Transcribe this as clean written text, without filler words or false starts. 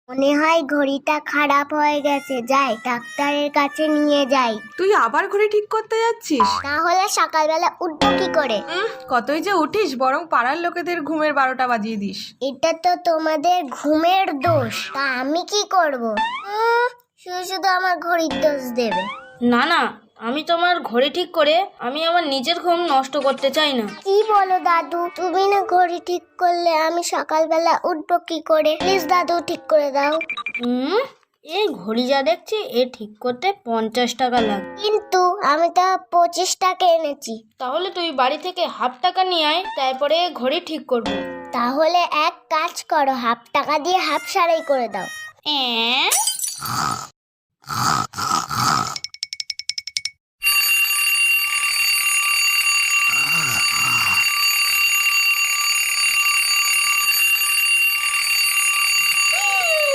মনে হয় ঘড়িটা খারাপ হয়ে গেছে, যাই ডাক্তারের কাছে নিয়ে যাই। তুই আবার ঘড়ি ঠিক করতে যাচ্ছিস? না হলে সকালবেলা উঠবো কি করে? কতই যে উঠিস, বরং পাড়ার লোকেদের ঘুমের 12টা বাজিয়ে দিস। এটা তো তোমাদের ঘুমের দোষ, তা আমি কি করব? শুধু শুধু আমার ঘড়ির দোষ দেবে। না না, আমি তোমার ঘড়ি ঠিক করে আমি আমার নিজের ঘুম নষ্ট করতে চাই না। কি বলো দাদু, তুমি না ঘড়ি ঠিক করলে আমি সকালবেলা উঠবো কি করে? প্লিজ দাদু ঠিক করে দাও। এই ঘড়ি যা দেখছি এ ঠিক করতে 50 টাকা লাগবে। কিন্তু আমি তো 25 টাকা এনেছি। তাহলে তুই বাড়ি থেকে হাফ টাকা নিয়ে আয়, তারপরে ঘড়ি ঠিক করব। তাহলে এক কাজ করো, হাফ টাকা দিয়ে হাফ সারাই করে দাও।